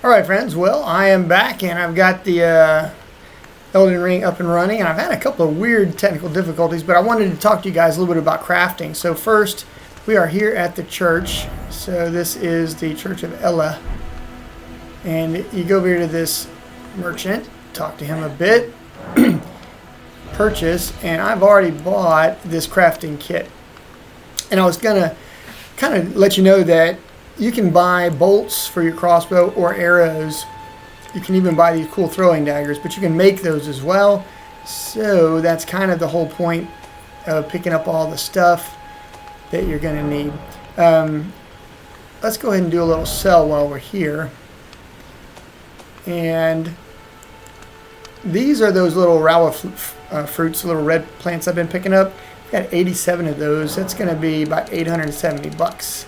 Alright friends, well I am back and I've got the Elden Ring up and running, and I've had a couple of weird technical difficulties, but I wanted to talk to you guys a little bit about crafting. So first, we are here at the church. So this is the Church of Ella. And you go over here to this merchant, talk to him a bit, purchase, and I've already bought this crafting kit. And I was going to kind of let you know that you can buy bolts for your crossbow or arrows. You can even buy these cool throwing daggers, but you can make those as well. So that's kind of the whole point of picking up all the stuff that you're going to need. Let's go ahead and do a little sell while we're here. And these are those little rawa fruits, little red plants I've been picking up. I've got 87 of those. That's going to be about 870 bucks.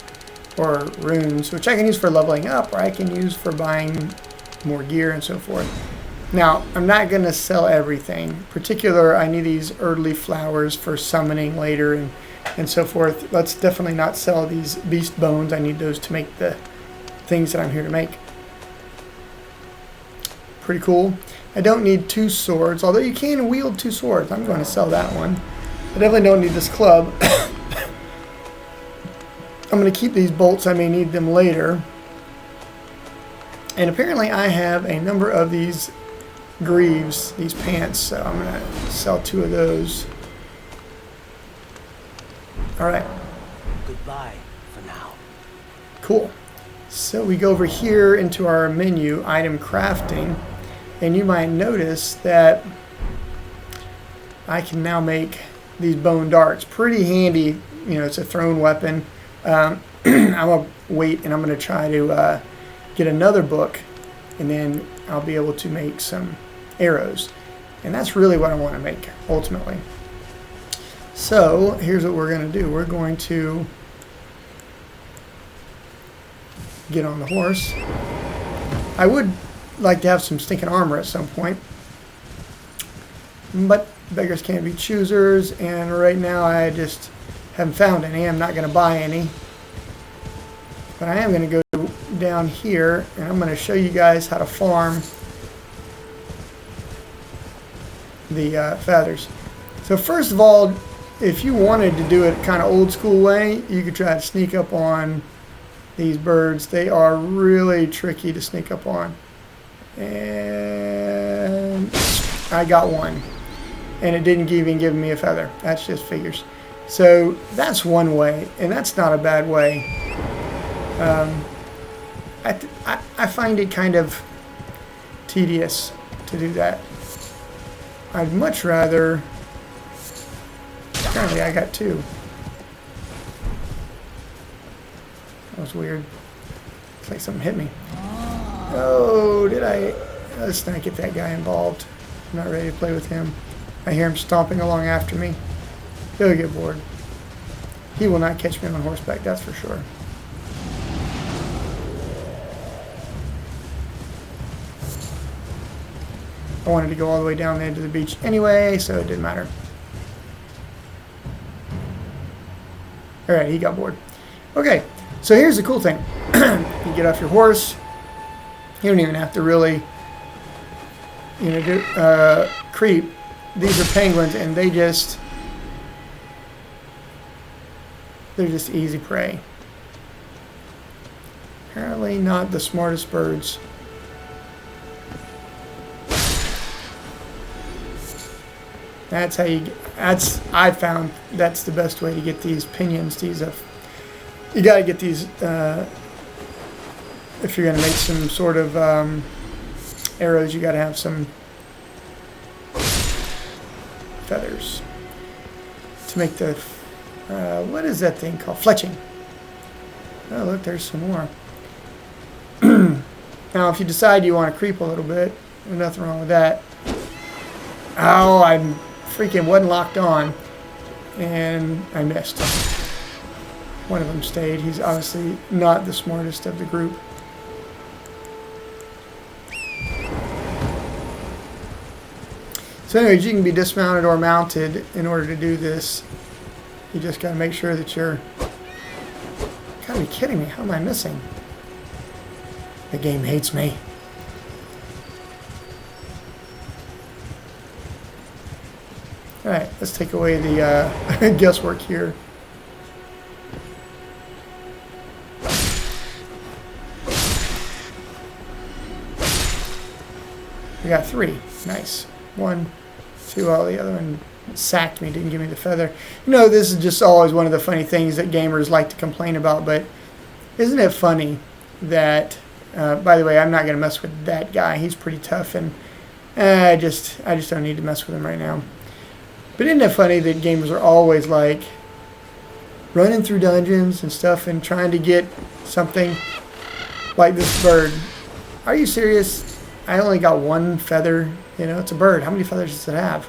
Or runes, which I can use for leveling up, or I can use for buying more gear and so forth. Now, I'm not going to sell everything. In particular, I need these early flowers for summoning later and so forth. Let's definitely not sell these beast bones. I need those to make the things that I'm here to make. Pretty cool. I don't need 2 swords, although you can wield 2 swords. I'm going to sell that one. I definitely don't need this club. I'm going to keep these bolts. I may need them later. And apparently I have a number of these greaves, these pants, so I'm going to sell 2 of those. Alright. Goodbye for now. Cool. So we go over here into our menu, item crafting, and you might notice that I can now make these bone darts. Pretty handy, you know, it's a thrown weapon. I'm going to wait and I'm going to try to get another book, and then I'll be able to make some arrows. And that's really what I want to make, ultimately. So, here's what we're going to do. We're going to get on the horse. I would like to have some stinking armor at some point, but beggars can't be choosers, and right now I just haven't found any. I'm not going to buy any. But I am going to go down here and I'm going to show you guys how to farm the feathers. So first of all, if you wanted to do it kind of old school way, you could try to sneak up on these birds. They are really tricky to sneak up on. And I got one. And it didn't even give me a feather. That's just figures. So that's one way, and that's not a bad way. I find it kind of tedious to do that. I'd much rather... Apparently I got 2. That was weird. It's like something hit me. Oh, did I... Let's not get that guy involved. I'm not ready to play with him. I hear him stomping along after me. He'll get bored. He will not catch me on horseback, that's for sure. I wanted to go all the way down there to the beach anyway, so it didn't matter. Alright, he got bored. Okay, so here's the cool thing. You get off your horse. You don't even have to really, you know, creep. These are penguins, and they're just easy prey. Apparently not the smartest birds. That's how you, I found that's the best way to get these pinions. These you gotta get these, if you're gonna make some sort of arrows, you gotta have some feathers to make the what is that thing called? Fletching. Oh look, there's some more. Now if you decide you want to creep a little bit, there's nothing wrong with that. Oh, I freaking wasn't locked on and I missed. One of them stayed. He's obviously not the smartest of the group. So anyways, you can be dismounted or mounted in order to do this. You just got to make sure that you're... Gotta be kidding me. How am I missing? The game hates me. Alright, let's take away the guesswork here. We got 3. Nice. 1, 2, all the other one sacked me, didn't give me the feather. You know, this is just always one of the funny things that gamers like to complain about, but isn't it funny that, by the way, I'm not going to mess with that guy. He's pretty tough, and I just don't need to mess with him right now. But isn't it funny that gamers are always like running through dungeons and stuff and trying to get something like this bird? Are you serious? I only got 1 feather. You know, it's a bird. How many feathers does it have?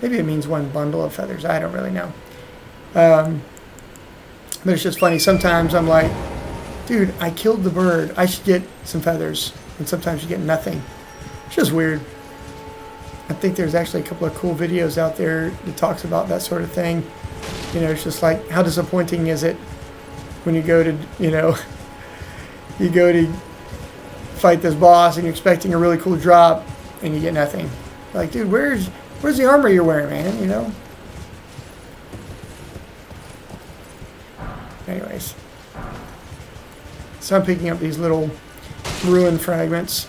Maybe it means 1 bundle of feathers. I don't really know. But it's just funny. Sometimes I'm like, dude, I killed the bird. I should get some feathers. And sometimes you get nothing. It's just weird. I think there's actually a couple of cool videos out there that talks about that sort of thing. You know, it's just like, how disappointing is it when you go to, you know, you go to fight this boss and you're expecting a really cool drop and you get nothing. Like, dude, where's the armor you're wearing, man? You know? Anyways. So I'm picking up these little ruin fragments.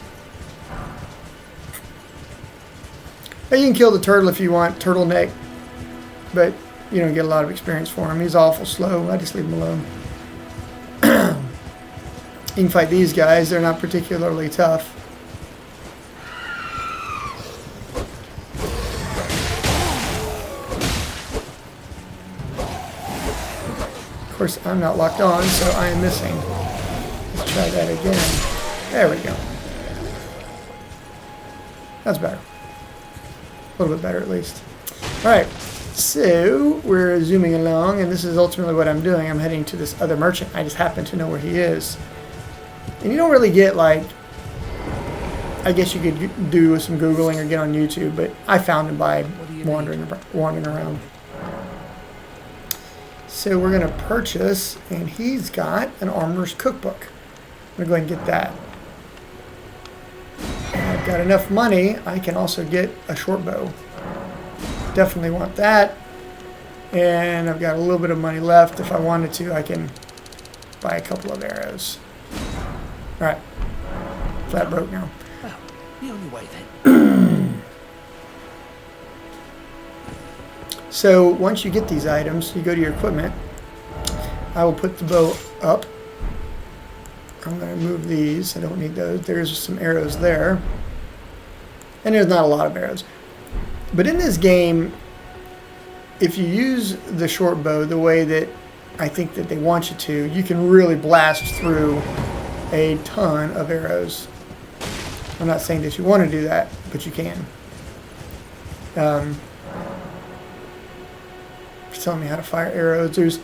Now you can kill the turtle if you want, turtleneck, but you don't get a lot of experience for him. He's awful slow. I just leave him alone. You can fight these guys. They're not particularly tough. Of course, I'm not locked on, so I am missing. Let's try that again. There we go. That's better. A little bit better, at least. Alright, so we're zooming along, and this is ultimately what I'm doing. I'm heading to this other merchant. I just happen to know where he is. And you don't really get, like, I guess you could do some Googling or get on YouTube, but I found him by wandering around. So we're going to purchase, and he's got an armorer's cookbook. I'm going to go ahead and get that. And I've got enough money, I can also get a short bow. Definitely want that. And I've got a little bit of money left. If I wanted to, I can buy a couple of arrows. Alright. Flat broke now. Well, the only way then. So once you get these items, you go to your equipment. I will put the bow up. I'm going to move these. I don't need those. There's some arrows there. And there's not a lot of arrows. But in this game, if you use the short bow the way that I think that they want you to, you can really blast through a ton of arrows. I'm not saying that you want to do that, but you can. It's telling me how to fire arrows. There's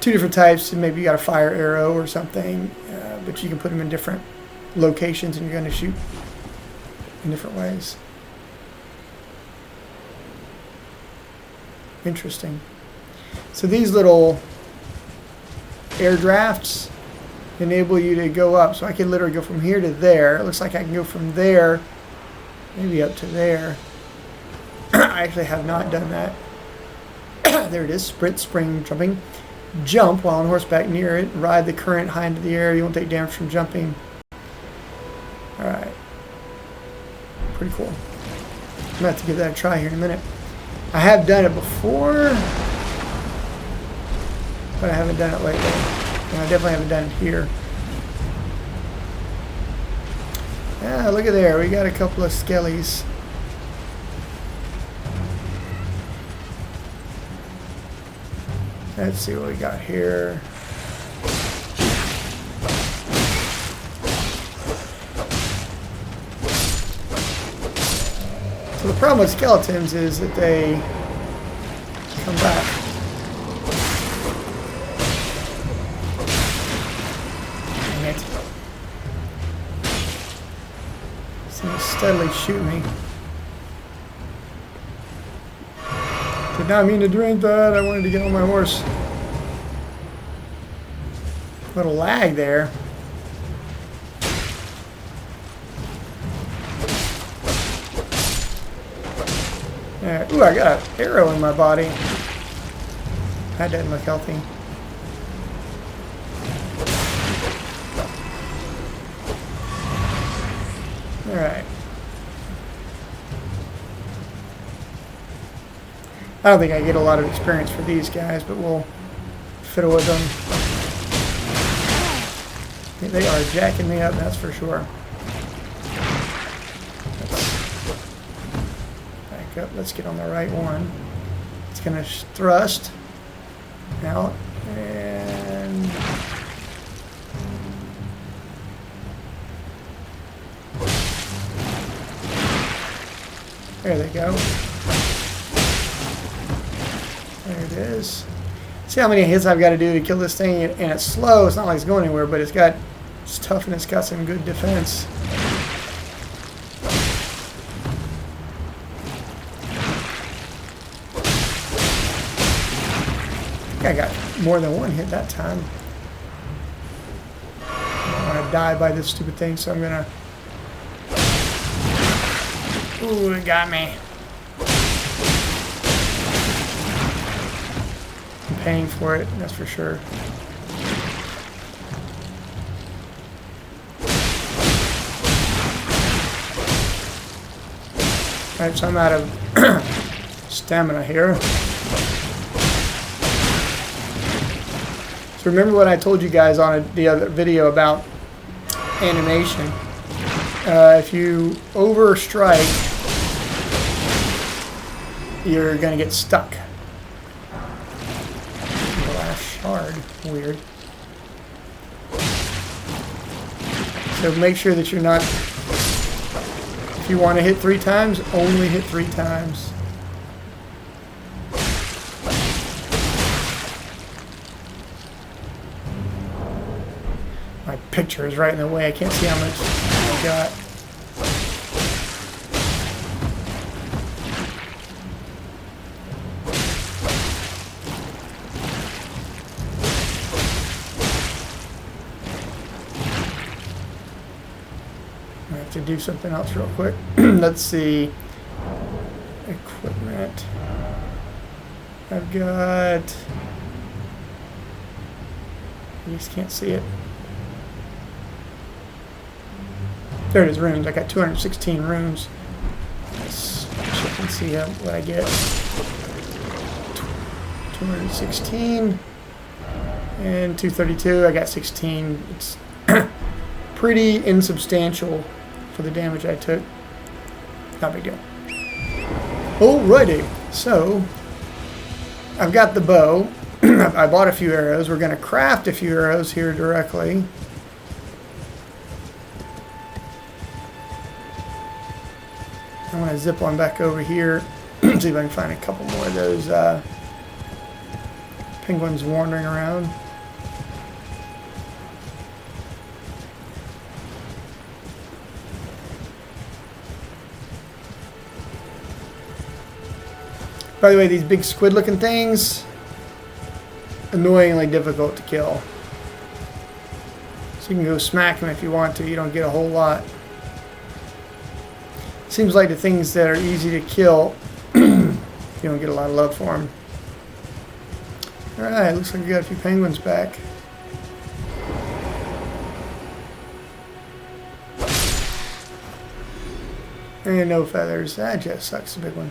2 different types, and maybe you got a fire arrow or something, but you can put them in different locations and you're going to shoot in different ways. Interesting. So these little air drafts enable you to go up. So I can literally go from here to there. It looks like I can go from there, maybe up to there. I actually have not done that. There it is. Sprint, spring, jumping. Jump while on horseback near it. Ride the current high into the air. You won't take damage from jumping. Alright. Pretty cool. I'm going to have to give that a try here in a minute. I have done it before, but I haven't done it lately. And I definitely haven't done it here. Yeah, look at there. We got a couple of skellies. Let's see what we got here. So the problem with skeletons is that they come back. Dang it. Seems steadily shoot me. Did not mean to drink that. I wanted to get on my horse. A little lag there. Ooh, I got an arrow in my body. That doesn't look healthy. Alright. I don't think I get a lot of experience for these guys, but we'll fiddle with them. They are jacking me up, that's for sure. Back up, let's get on the right one. It's going to thrust out and there they go. There it is. See how many hits I've got to do to kill this thing, and it's slow. It's not like it's going anywhere, but it's tough and it's got some good defense. I think I got more than one hit that time. I don't want to die by this stupid thing, so I'm gonna. Ooh, it got me. I'm paying for it, that's for sure. Alright, so I'm out of stamina here. So remember what I told you guys on the other video about animation. If you overstrike, you're going to get stuck. The last shard. Weird. So make sure that you're not... If you want to hit 3 times, only hit 3 times. My picture is right in the way. I can't see how much I got. I have to do something else real quick. Let's see. Equipment. I've got... You just can't see it. There it is, runes. I got 216 runes. Let's check and see what I get. 216 and 232. I got 16. It's pretty insubstantial for the damage I took. Not a big deal. Alrighty, so I've got the bow. I bought a few arrows. We're going to craft a few arrows here directly. I'm going to zip on back over here, see if I can find a couple more of those penguins wandering around. By the way, these big squid looking things, annoyingly difficult to kill. So you can go smack them if you want to, you don't get a whole lot. Seems like the things that are easy to kill, you don't get a lot of love for them. Alright, looks like we got a few penguins back. And no feathers. That just sucks, the big one.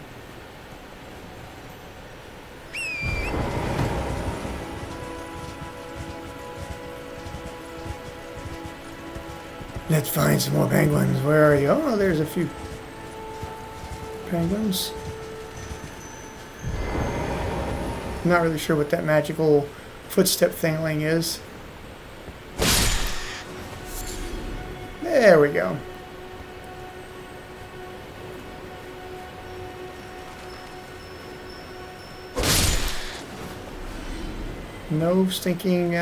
Let's find some more penguins. Where are you? Oh, there's a few penguins. I'm not really sure what that magical footstep thingling is. There we go. No stinking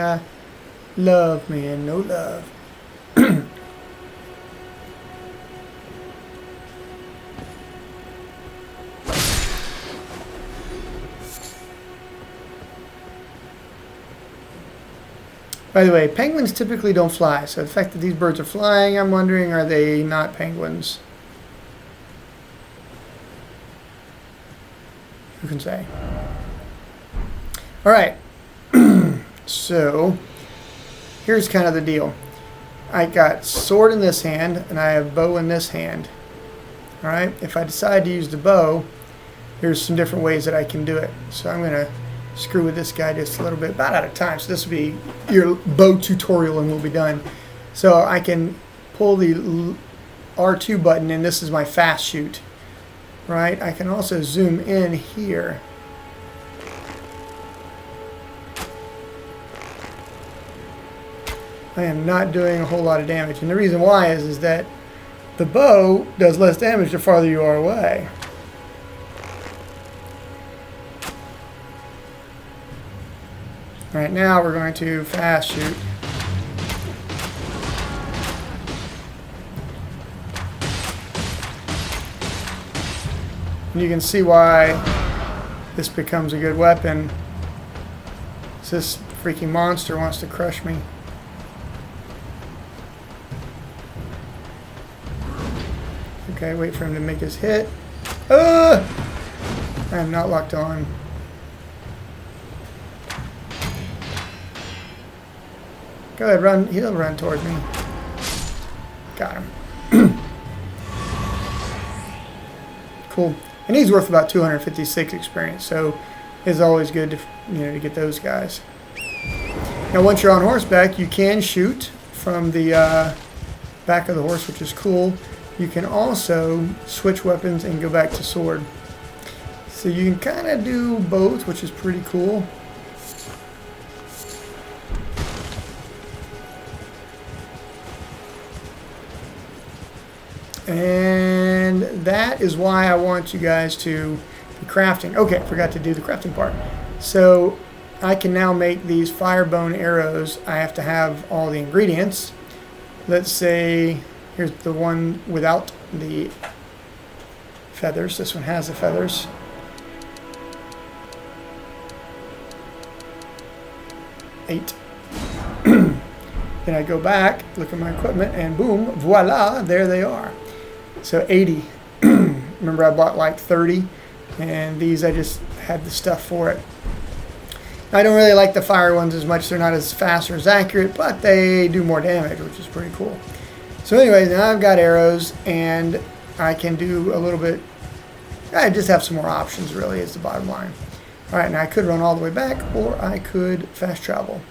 love, man. No love. By the way, penguins typically don't fly, so the fact that these birds are flying, I'm wondering, are they not penguins? Who can say? All right. So here's kind of the deal. I got sword in this hand and I have bow in this hand. All right. If I decide to use the bow, there's some different ways that I can do it. So I'm going to screw with this guy just a little bit. About out of time. So this will be your bow tutorial and we'll be done. So I can pull the R2 button and this is my fast shoot. Right. I can also zoom in here. I am not doing a whole lot of damage. And the reason why is that the bow does less damage the farther you are away. Right now we're going to fast shoot. And you can see why this becomes a good weapon. This freaking monster wants to crush me. Okay, wait for him to make his hit. I am not locked on. Go ahead, run. He'll run towards me. Got him. Cool. And he's worth about 256 experience, so it's always good to, to get those guys. Now, once you're on horseback, you can shoot from the back of the horse, which is cool. You can also switch weapons and go back to sword. So you can kind of do both, which is pretty cool. And that is why I want you guys to be crafting. Okay, forgot to do the crafting part. So I can now make these firebone arrows. I have to have all the ingredients. Let's say here's the one without the feathers. This one has the feathers. Eight. Then I go back, look at my equipment, and boom, voila, there they are. So 80. Remember I bought like 30, and these I just had the stuff for it. I don't really like the fire ones as much. They're not as fast or as accurate, but they do more damage, which is pretty cool. So anyways, now I've got arrows, and I can do a little bit. I just have some more options, really, is the bottom line. All right, now I could run all the way back, or I could fast travel.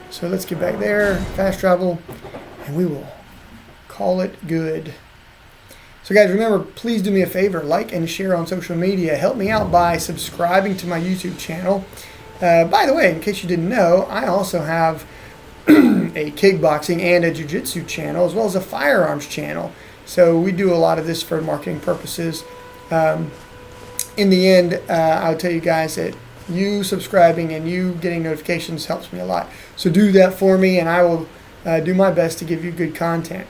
So let's get back there, fast travel, and we will call it good. So guys, remember, please do me a favor, like and share on social media. Help me out by subscribing to my YouTube channel. By the way, in case you didn't know, I also have a kickboxing and a jiu-jitsu channel, as well as a firearms channel. So we do a lot of this for marketing purposes. In the end, I'll tell you guys that you subscribing and you getting notifications helps me a lot. So do that for me, and I will do my best to give you good content.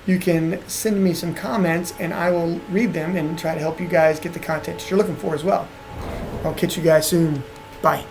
You can send me some comments, and I will read them and try to help you guys get the content that you're looking for as well. I'll catch you guys soon. Bye.